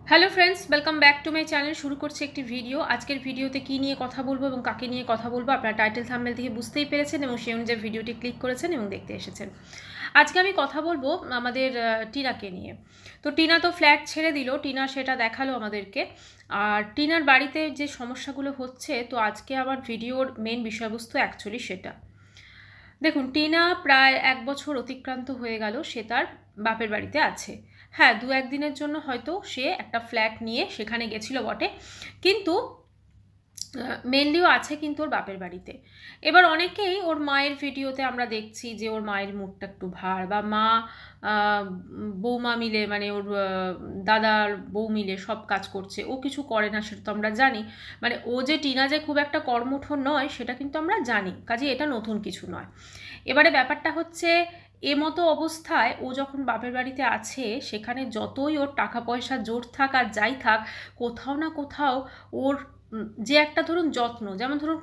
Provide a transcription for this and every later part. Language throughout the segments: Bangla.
Hello friends, welcome back to my channel. শুরু করছি একটি ভিডিও। আজকের ভিডিওতে কী নিয়ে কথা বলবো এবং কাকে নিয়ে কথা বলবো আপনারা টাইটেল থাম্বনেল থেকে বুঝতেই পেরেছেন এবং সেই অনুযায়ী ভিডিওটি ক্লিক করেছেন এবং দেখতে এসেছেন। আজকে আমি কথা বলবো আমাদের টিনাকে নিয়ে। তো টিনা তো ফ্ল্যাট ছেড়ে দিল, টিনা সেটা দেখালো আমাদেরকে। আর টিনার বাড়িতে যে সমস্যাগুলো হচ্ছে, তো আজকে আমার ভিডিওর মেন বিষয়বস্তু অ্যাকচুয়ালি সেটা। দেখুন, টিনা প্রায় 1 বছর অতিক্রান্ত হয়ে গেল সে তার বাপের বাড়িতে আছে। হ্যাঁ, 2-1 দিনের জন্য হয়তো সে একটা ফ্ল্যাট নিয়ে সেখানে গেছিল বটে, কিন্তু মেনলিও আছে কিন্তু ওর বাপের বাড়িতে। এবার অনেকেই ওর মায়ের ভিডিওতে আমরা দেখছি যে ওর মায়ের মুখটা একটু ভার, বা মা বৌমা মিলে, মানে ওর দাদার বউ মিলে সব কাজ করছে, ও কিছু করে না সেটা তো আমরা জানি। মানে ও যে টিনা যে খুব একটা কর্মঠ নয় সেটা কিন্তু আমরা জানি, কাজে এটা নতুন কিছু নয়। এবারে ব্যাপারটা হচ্ছে, মতো অবস্থায় ও যখন বাপের বাড়িতে আছে, সেখানে যতই ওর টাকা পয়সা জোর থাক আর যাই থাক, কোথাও না কোথাও ওর যে একটা ধরুন যত্ন, যেমন ধরুন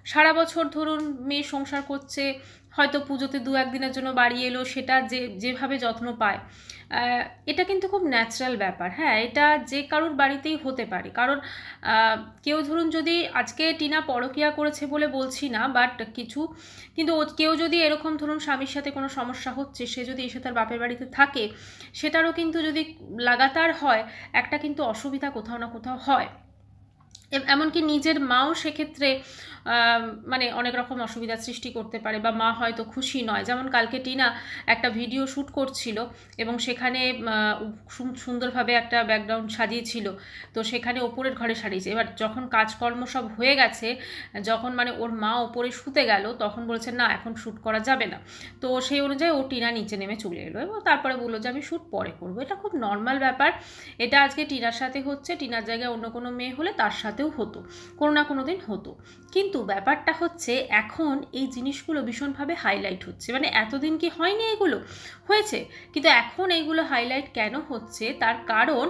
সারা বছর ধরুন মেয়ে সংসার করছে, হয়তো পুজোতে 2-1 দিনের জন্য বাড়ি এলো, সেটা যেভাবে যত্ন পায়, এটা কিন্তু খুব ন্যাচারাল ব্যাপার। হ্যাঁ, এটা যে কারোর বাড়িতেই হতে পারে। কারণ কেউ ধরুন, যদি আজকে টিনা পরকীয়া করেছে বলে বলছি না, বাট কিন্তু কেউ যদি এরকম ধরুন স্বামীর সাথে কোনো সমস্যা হচ্ছে, সে যদি এসে তার বাপের বাড়িতে থাকে, সেটারও কিন্তু যদি লাগাতার হয়, একটা কিন্তু অসুবিধা কোথাও না কোথাও হয়। এমনকি নিজের মাও সেক্ষেত্রে মানে অনেক রকম অসুবিধার সৃষ্টি করতে পারে, বা মা হয়তো খুশি নয়। যেমন কালকে টিনা একটা ভিডিও শ্যুট করছিল এবং সেখানে সুন্দরভাবে একটা ব্যাকগ্রাউন্ড সাজিয়েছিল, তো সেখানে ওপরের ঘরে সাজিয়েছে। এবার যখন কাজকর্ম সব হয়ে গেছে, যখন মানে ওর মা ওপরে শুতে গেল, তখন বলেছে না, এখন শ্যুট করা যাবে না। তো সেই অনুযায়ী ও টিনা নিচে নেমে চলে এলো এবং তারপরে বললো যে আমি শ্যুট পরে করবো। এটা খুব নর্মাল ব্যাপার। এটা আজকে টিনার সাথে হচ্ছে, টিনার জায়গায় অন্য কোনো মেয়ে হলে তার সাথেও হতো, কোনো না কোনো দিন হতো। কিন্তু ব্যাপারটা হচ্ছে, এখন এই জিনিসগুলো ভীষণভাবে হাইলাইট হচ্ছে। মানে এতদিন কি হয়নি, এগুলো হয়েছে, কিন্তু এখন এইগুলো হাইলাইট কেন হচ্ছে, তার কারণ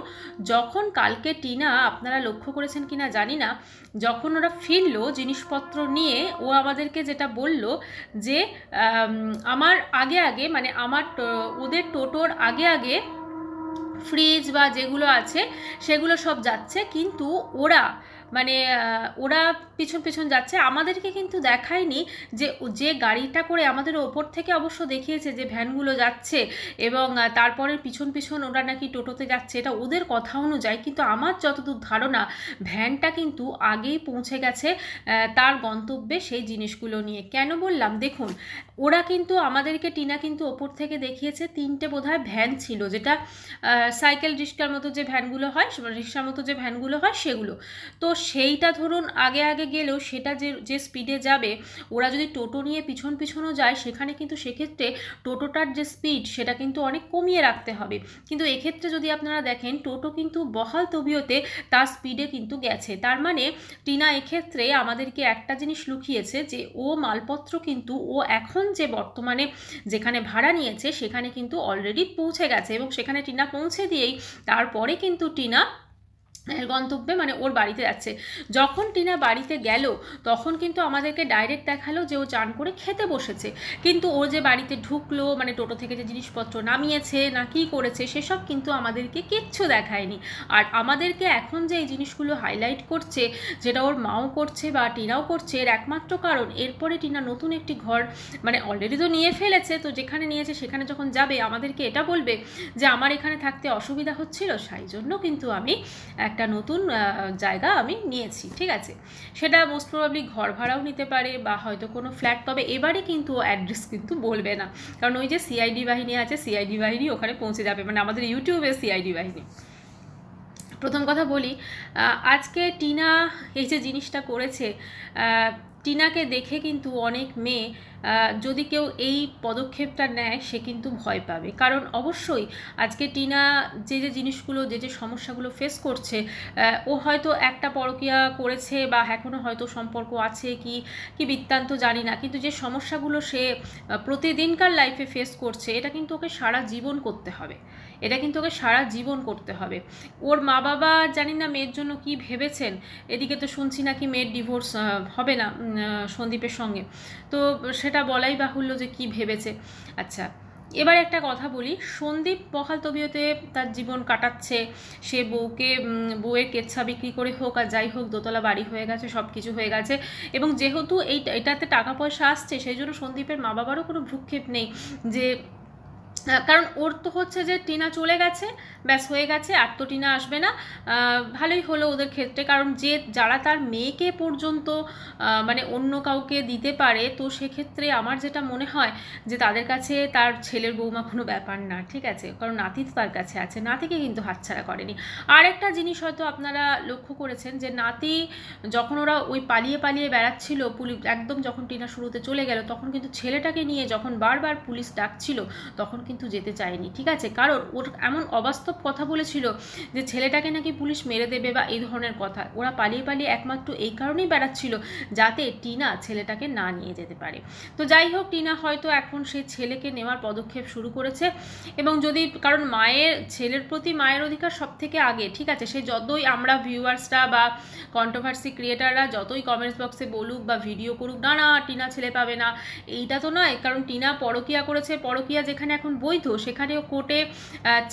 যখন কালকে টিনা, আপনারা লক্ষ্য করেছেন কিনা জানি না, যখন ওরা ফিরলো জিনিসপত্র নিয়ে, ও আমাদেরকে যেটা বলল যে আমার আগে আগে, মানে ওদের টোটোর আগে আগে ফ্রিজ বা যেগুলো আছে সেগুলো সব যাচ্ছে, কিন্তু ওরা পিছন পিছন যাচ্ছে। আমাদেরকে কিন্তু দেখায়নি যে গাড়িটা করে আমাদের ওপর থেকে অবশ্য দেখিয়েছে যে ভ্যানগুলো যাচ্ছে, এবং তারপরে পিছন পিছন ওরা নাকি টোটোতে যাচ্ছে, এটা ওদের কথা অনুযায়ী। কিন্তু আমার যতদূর ধারণা, ভ্যানটা কিন্তু আগেই পৌঁছে গেছে তার গন্তব্যে সেই জিনিসগুলো নিয়ে। কেন বললাম, দেখুন, ওরা কিন্তু আমাদেরকে, টিনা কিন্তু ওপর থেকে দেখিয়েছে 3টে বোধহয় ভ্যান ছিল, যেটা সাইকেল রিক্সার মতো যে ভ্যানগুলো হয়, রিক্সার মতো যে ভ্যানগুলো হয় সেগুলো। তো সেইটা ধরুন আগে আগে গেলেও সেটা যে স্পিডে যাবে, ওরা যদি টোটো নিয়ে পিছন পিছনও যায়, সেখানে কিন্তু সেক্ষেত্রে টোটোটার যে স্পিড সেটা কিন্তু অনেক কমিয়ে রাখতে হবে। কিন্তু এক্ষেত্রে যদি আপনারা দেখেন, টোটো কিন্তু বহাল তবিয়তে তার স্পিডে কিন্তু গেছে। তার মানে টিনা এক্ষেত্রে আমাদেরকে একটা জিনিস লুকিয়েছে, যে ও মালপত্র কিন্তু ও এখন যে বর্তমানে যেখানে ভাড়া নিয়েছে সেখানে কিন্তু অলরেডি পৌঁছে গেছে, এবং সেখানে টিনা পৌঁছে দিয়েই তারপরে কিন্তু টিনা গন্তব্যে, মানে ওর বাড়িতে যাচ্ছে। যখন টিনা বাড়িতে গেল, তখন কিন্তু আমাদেরকে ডাইরেক্ট দেখালো যে ও চান করে খেতে বসেছে, কিন্তু ও যে বাড়িতে ঢুকলো, মানে টোটো থেকে যে জিনিসপত্র নামিয়েছে না কি করেছে, সেসব কিন্তু আমাদেরকে কিচ্ছু দেখায়নি। আর আমাদেরকে এখন যে এই জিনিসগুলো হাইলাইট করছে, যেটা ওর মাও করছে বা টিনাও করছে, এর একমাত্র কারণ, এরপরে টিনা নতুন একটি ঘর মানে অলরেডি তো নিয়ে ফেলেছে, তো যেখানে নিয়েছে সেখানে যখন যাবে, আমাদেরকে এটা বলবে যে আমার এখানে থাকতে অসুবিধা হচ্ছিল, সেই জন্য কিন্তু আমি একটা নতুন জায়গা আমি নিয়েছি। ঠিক আছে, সেটা মোস্ট প্রবাবলি ঘর ভাড়াও নিতে পারে, বা হয়তো কোনো ফ্ল্যাট। তবে এবারে কিন্তু অ্যাড্রেস কিন্তু বলবে না, কারণ ওই যে সিআইডি বাহিনী আছে, সিআইডি বাহিনী ওখানে পৌঁছে যাবে, মানে আমাদের ইউটিউবে সিআইডি বাহিনী। প্রথম কথা বলি, আজকে টিনা এই যে জিনিসটা করেছে, টিনাকে দেখে কিন্তু অনেক মেয়ে, যদি কেউ এই পদক্ষেপটা নেয়, সে কিন্তু ভয় পাবে। কারণ অবশ্যই আজকে টিনা যে জিনিসগুলো, যে সমস্যাগুলো ফেস করছে, ও হয়তো একটা পরকীয়া করেছে, বা এখনও হয়তো সম্পর্ক আছে কি বৃত্তান্ত জানি না, কিন্তু যে সমস্যাগুলো সে প্রতিদিনকার লাইফে ফেস করছে, এটা কিন্তু ওকে সারা জীবন করতে হবে, এটা কিন্তু ওকে সারা জীবন করতে হবে। ওর মা বাবা জানি না মেয়ের জন্য কি ভেবেছেন। এদিকে তো শুনছি নাকি মেয়ের ডিভোর্স হবে না সন্দীপের সঙ্গে, তো সেটা বলাই বাহুল্য যে কি ভেবেছে। আচ্ছা, এবার একটা কথা বলি, সন্দীপ বহাল তবিয়তে তার জীবন কাটাচ্ছে, সে বউয়ের কেচ্ছা বিক্রি করে হোক আর যাই হোক দোতলা বাড়ি হয়ে গেছে, সব কিছু হয়ে গেছে, এবং যেহেতু এটাতে টাকা পয়সা আসছে সেই জন্য সন্দীপের মা বাবারও কোনো ভ্রুক্ষেপ নেই যে, কারণ ওর তো হচ্ছে যে টিনা চলে গেছে, ব্যাস হয়ে গেছে, আর তো টিনা আসবে না। ভালোই হলো ওদের ক্ষেত্রে, কারণ যারা তার মেয়েকে পর্যন্ত মানে অন্য কাউকে দিতে পারে, তো সেক্ষেত্রে আমার যেটা মনে হয় যে তাদের কাছে তার ছেলের বৌমা কোনো ব্যাপার না, ঠিক আছে, কারণ নাতি তো তার কাছে আছে, নাতিকে কিন্তু হাতছাড়া করেনি। আর একটা জিনিস হয়তো আপনারা লক্ষ্য করেছেন যে নাতি যখন ওরা ওই পালিয়ে পালিয়ে বেড়াচ্ছিল, একদম যখন টিনা শুরুতে চলে গেল, তখন কিন্তু ছেলেটাকে নিয়ে যখন বারবার পুলিশ ডাকছিল তখন কিন্তু যেতে চায়নি, ঠিক আছে, কারণ ওর এমন অবাস্তব কথা বলেছিল যে ছেলেটাকে নাকি পুলিশ মেরে দেবে বা এই ধরনের কথা। ওরা পালিয়ে পালিয়ে একমাত্র এই কারণেই বেড়াচ্ছিল যাতে টিনা ছেলেটাকে না নিয়ে যেতে পারে। তো যাই হোক, টিনা হয়তো এখন সেই ছেলেকে নেওয়ার পদক্ষেপ শুরু করেছে, এবং যদি, কারণ ছেলের প্রতি মায়ের অধিকার সব থেকে আগে, ঠিক আছে, সে যতই আমরা ভিউয়ার্সরা বা কন্ট্রোভার্সি ক্রিয়েটাররা যতই কমেন্টস বক্সে বলুক বা ভিডিও করুক, না না টিনা ছেলে পাবে না, এইটা তো নয়, কারণ টিনা পরকিয়া করেছে, পরকিয়া যেখানে এখন বৈধ সেখানেও কোর্টে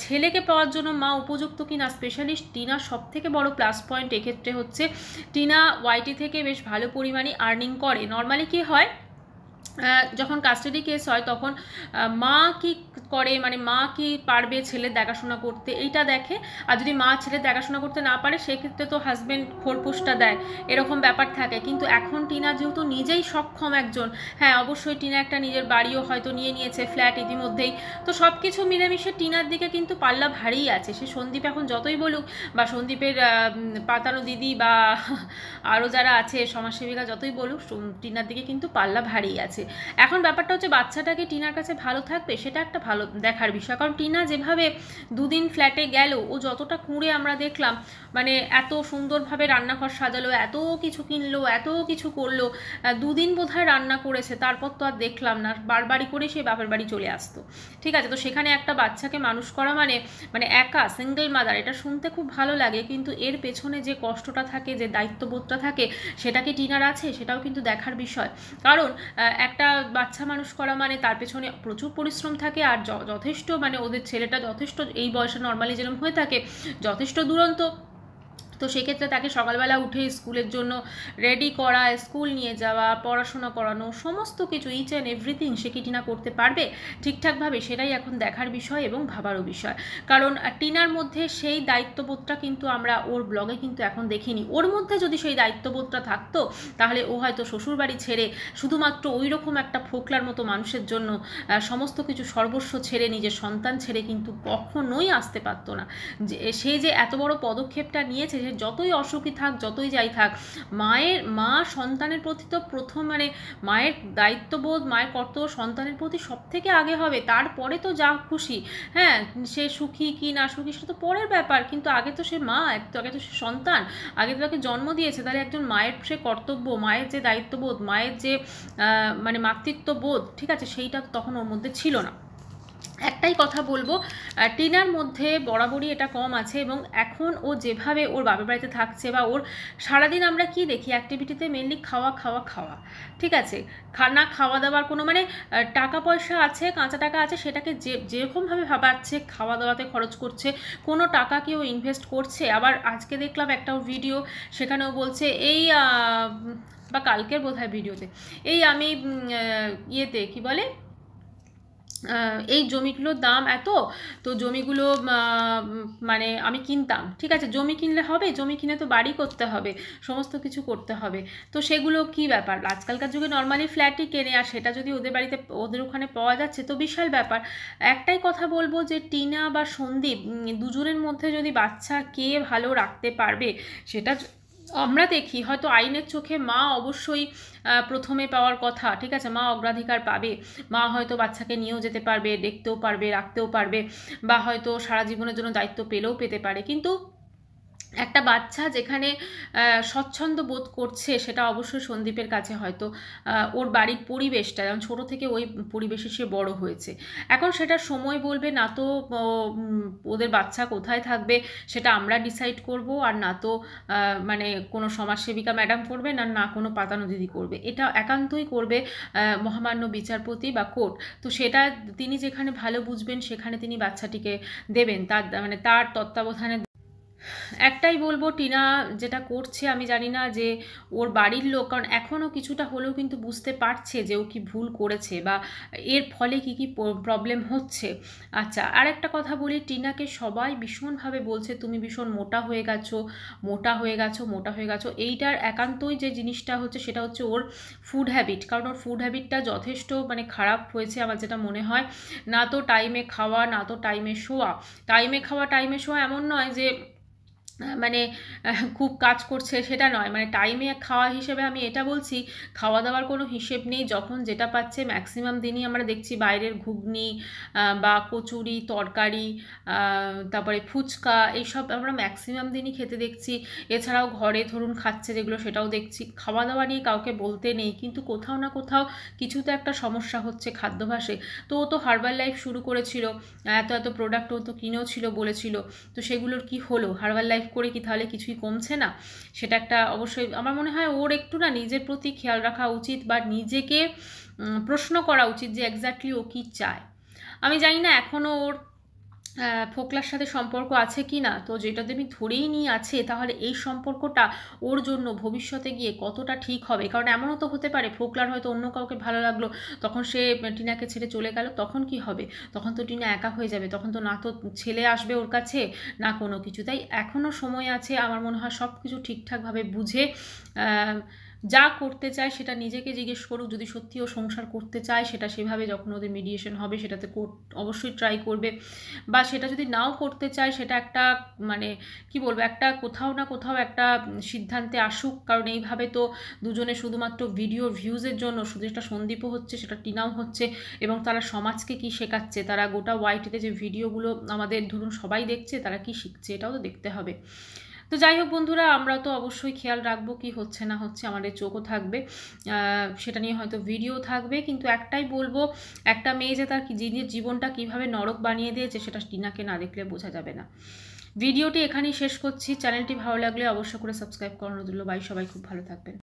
ছেলেকে পাওয়ার জন্য মা উপযুক্ত কিনা স্পেশালিস্ট টিনা সব থেকে বড় প্লাস পয়েন্ট এক্ষেত্রে হচ্ছে টিনা ওয়াইটি থেকে বেশ ভালো পরিমাণে আর্নিং করে। নর্মালি কি হয়, যখন কাস্টাডি কেস হয় তখন মা কি করে, মানে মা কি পারবে ছেলের দেখাশোনা করতে এইটা দেখে, আর যদি মা ছেলের দেখাশোনা করতে না পারে সেক্ষেত্রে তো হাজব্যান্ড খোরপোশটা দেয়, এরকম ব্যাপার থাকে। কিন্তু এখন টিনা যেহেতু নিজেই সক্ষম একজন, হ্যাঁ অবশ্যই টিনা একটা নিজের বাড়িও হয়তো নিয়ে নিয়েছে, ফ্ল্যাট ইতিমধ্যেই, তো সব কিছু মিলেমিশে টিনার দিকে কিন্তু পাল্লা ভারী আছে। সে সন্দীপ এখন যতই বলুক, বা সন্দীপের পাতানো দিদি বা আরও যারা আছে সমাজসেবিকা যতই বলুক, টিনার দিকে কিন্তু পাল্লা ভারী আছে। এখন ব্যাপারটা হচ্ছে বাচ্চাটাকে টিনার কাছে ভালো থাকবে সেটা একটা ভালো দেখার বিষয়, কারণ টিনা যেভাবে দুদিন ফ্ল্যাটে গেল, ও যতটা কুঁড়ে আমরা দেখলাম, মানে এত সুন্দরভাবে রান্নাঘর সাজালো, এত কিছু কিনলো, এত কিছু করলো, দুদিন বোধহয় রান্না করেছে, তারপর তো আর দেখলাম না, বারবারই করে সে বাপের বাড়ি চলে আসতো, ঠিক আছে। তো সেখানে একটা বাচ্চাকে মানুষ করা মানে মানে একা সিঙ্গেল মাদার, এটা শুনতে খুব ভালো লাগে, কিন্তু এর পেছনে যে কষ্টটা থাকে, যে দায়িত্ববোধটা থাকে, সেটা কি টিনার আছে, সেটাও কিন্তু দেখার বিষয়। কারণ একটা বাচ্চা মানুষ করা মানে তার পেছনে প্রচুর পরিশ্রম থাকে, আর যথেষ্ট, মানে ওদের ছেলেটা যথেষ্ট এই বয়সে নর্মালি যেরকম হয়ে থাকে যথেষ্ট দুরন্ত। তো সেক্ষেত্রে তাকে সকালবেলা উঠে স্কুলের জন্য রেডি করা, স্কুল নিয়ে যাওয়া, পড়াশোনা করানো, সমস্ত কিছু ইচ অ্যান্ড এভরিথিং সে কি টিনা করতে পারবে ঠিকঠাকভাবে, সেটাই এখন দেখার বিষয় এবং ভাবারও বিষয়। কারণ টিনার মধ্যে সেই দায়িত্ববোধটা কিন্তু আমরা ওর ব্লগে কিন্তু এখন দেখিনি। ওর মধ্যে যদি সেই দায়িত্ববোধটা থাকতো তাহলে ও হয়তো শ্বশুরবাড়ি ছেড়ে শুধুমাত্র ওই রকম একটা ফোকলার মতো মানুষের জন্য সমস্ত কিছু সর্বস্ব ছেড়ে, নিজের সন্তান ছেড়ে কিন্তু কখনোই আসতে পারতো না। সে যে এত বড় পদক্ষেপটা নিয়েছে, সে যতই অসুখী থাক, যতই যাই থাক, মা সন্তানের প্রতি তো প্রথম, মানে মায়ের দায়িত্ববোধ, মায়ের কর্তব্য সন্তানের প্রতি সব থেকে আগে হবে, তারপরে তো যা খুশি, হ্যাঁ সে সুখী কি না সুখী সেটা তো পরের ব্যাপার, কিন্তু আগে তো সে মা, আগে তো সে সন্তান, আগে তো তাকে জন্ম দিয়েছে। তাহলে একজন মায়ের সে কর্তব্য, মায়ের যে দায়িত্ববোধ, মায়ের যে মানে মাতৃত্ববোধ, ঠিক আছে, সেইটা তখন ওর মধ্যে ছিল না। একটাই কথা বলবো, টিনার মধ্যে বরাবরই এটা কম আছে, এবং এখন ও যেভাবে ওর বাবার বাড়িতে থাকছে, বা ওর সারাদিন আমরা কি দেখি অ্যাক্টিভিটিতে মেনলি খাওয়া খাওয়া খাওয়া, ঠিক আছে, খাওয়া দাওয়ার কোনো মানে টাকা পয়সা আছে, কাঁচা টাকা আছে, সেটাকে যেরকমভাবে ভাবাচ্ছে খাওয়া দাওয়াতে খরচ করছে, কোনো টাকা কেউ ইনভেস্ট করছে। আবার আজকে দেখলাম একটা ভিডিও, সেখানেও বলছে এই বা কালকের বোধহয় ভিডিওতে, এই আমি ইয়েতে কি বলে, এই জমিগুলোর দাম এত, তো জমিগুলো মানে আমি কিনতাম, ঠিক আছে, জমি কিনলে হবে, জমি কিনে তো বাড়ি করতে হবে, সমস্ত কিছু করতে হবে, তো সেগুলো কি ব্যাপার, আজকালকার যুগে নর্মালি ফ্ল্যাটই কেনে, আর সেটা যদি ওদের বাড়িতে ওদের ওখানে পাওয়া যাচ্ছে তো বিশাল ব্যাপার। একটাই কথা বলবো যে টিনা বা সন্দীপ দুজনের মধ্যে যদি বাচ্চা কে ভালো রাখতে পারবে সেটা আমরা দেখি, হয়তো আইনের চোখে মা অবশ্যই প্রথমে পাওয়ার কথা, ঠিক আছে, মা অগ্রাধিকার পাবে, মা হয়তো বাচ্চাকে নিয়েও যেতে পারবে, দেখতেও পারবে, রাখতেও পারবে, বা হয়তো সারা জীবনের জন্য দায়িত্ব পেলেও পেতে পারে, কিন্তু একটা বাচ্চা যেখানে স্বচ্ছন্দ বোধ করছে, সেটা অবশ্যই সন্দীপের কাছে হয়তো ওর বাড়ির পরিবেশটা, যেমন ছোটো থেকে ওই পরিবেশে সে বড় হয়েছে। এখন সেটা সময় বলবে, না তো ওদের বাচ্চা কোথায় থাকবে সেটা আমরা ডিসাইড করব, আর না তো মানে কোনো সমাজসেবিকা ম্যাডাম করবে, না কোনো পাতানো দিদি করবে। এটা একান্তই করবে মহামান্য বিচারপতি বা কোর্ট। তো সেটা তিনি যেখানে ভালো বুঝবেন সেখানে তিনি বাচ্চাটিকে দেবেন, তার মানে তার তত্ত্বাবধানে। একটাই বলবো, টিনা যেটা করছে আমি জানি না যে ওর বাড়ির লোক, কারণ এখনও কিছুটা হলেও কিন্তু বুঝতে পারছে যে ও কি ভুল করেছে বা এর ফলে কি কি প্রবলেম হচ্ছে। আচ্ছা, আর একটা কথা বলি, টিনাকে সবাই ভীষণভাবে বলছে তুমি ভীষণ মোটা হয়ে গেছো, মোটা হয়ে গেছো, মোটা হয়ে গেছো। এইটার একান্তই যে জিনিসটা হচ্ছে সেটা হচ্ছে ওর ফুড হ্যাবিট, কারণ ওর ফুড হ্যাবিটটা যথেষ্ট মানে খারাপ হয়েছে আমার যেটা মনে হয়। না তো টাইমে খাওয়া, না তো টাইমে শোয়া। টাইমে খাওয়া টাইমে শোয়া এমন নয় যে মানে খুব কাজ করছে সেটা নয়, মানে টাইমে খাওয়া হিসেবে আমি এটা বলছি, খাওয়া দাওয়ার কোনো হিসেব নেই, যখন যেটা পাচ্ছে ম্যাক্সিমাম দিনই আমরা দেখছি বাইরের ঘুগনি বা কচুরি তরকারি, তারপরে ফুচকা, এইসব আমরা ম্যাক্সিমাম দিনই খেতে দেখছি। এছাড়াও ঘরে ধরুন খাচ্ছে যেগুলো সেটাও দেখছি। খাওয়া দাওয়া নিয়ে কাউকে বলতে নেই, কিন্তু কোথাও না কোথাও কিছু তো একটা সমস্যা হচ্ছে খাদ্যাভ্যাসে। তো ও তো হার্বাল লাইফ শুরু করেছিল, এত এত প্রোডাক্ট ও তো কিনেও ছিল বলেছিল, তো সেগুলোর কি হলো? হার্বাল লাইফ করে কি তাহলে কিছুই কমছে না? সেটা একটা অবশ্যই আমার মনে হয় ওর একটু না নিজের প্রতি খেয়াল রাখা উচিত, বা নিজেকে প্রশ্ন করা উচিত যে এক্স্যাক্টলি ও কী চায়। আমি জানি না এখনও ওর ফোকলার সাথে সম্পর্ক আছে কি না, তো যেটা আমি ধরেই নিয়ে আছে, তাহলে এই সম্পর্কটা ওর জন্য ভবিষ্যতে গিয়ে কতটা ঠিক হবে। কারণ এমনও তো হতে পারে ফোকলার হয়তো অন্য কাউকে ভালো লাগলো, তখন সে টিনাকে ছেড়ে চলে গেল, তখন কি হবে? তখন তো টিনা একা হয়ে যাবে, তখন তো না তো ছেলে আসবে ওর কাছে, না কোনো কিছু। তাই এখনও সময় আছে, আমার মনে হয় সব কিছু ঠিকঠাকভাবে বুঝে যা করতে চায় সেটা নিজেকে জিজ্ঞেস করুক। যদি সত্যিও সংসার করতে চায় সেটা সেভাবে, যখন ওদের মিডিয়েশন হবে সেটাতে অবশ্যই ট্রাই করবে। বা সেটা যদি নাও করতে চায় সেটা একটা মানে কি বলবো, একটা কোথাও না কোথাও একটা সিদ্ধান্তে আসুক। কারণ এইভাবে তো দুজনে শুধুমাত্র ভিডিও ভিউজের জন্য, শুধু যেটা সন্দীপও হচ্ছে সেটা টিনাও হচ্ছে, এবং তারা সমাজকে কি শেখাচ্ছে, তারা গোটা ওয়াইটিতে যে ভিডিওগুলো আমাদের ধরুন সবাই দেখছে, তারা কি শিখছে এটাও তো দেখতে হবে। তো যাই হোক বন্ধুরা, আমরা তো অবশ্যই খেয়াল রাখবো কি হচ্ছে না হচ্ছে, আমাদের চোখও থাকবে, সেটা নিয়ে হয়তো ভিডিও থাকবে। কিন্তু একটাই বলবো, একটা মেয়ে যে তার জীবনটা কিভাবে নরক বানিয়ে দিয়েছে সেটা টিনাকে না দেখলে বোঝা যাবে না। ভিডিওটি এখানেই শেষ করছি। চ্যানেলটি ভালো লাগলে অবশ্যই করে সাবস্ক্রাইব করানো দিল। বাই, সবাই খুব ভালো থাকবেন।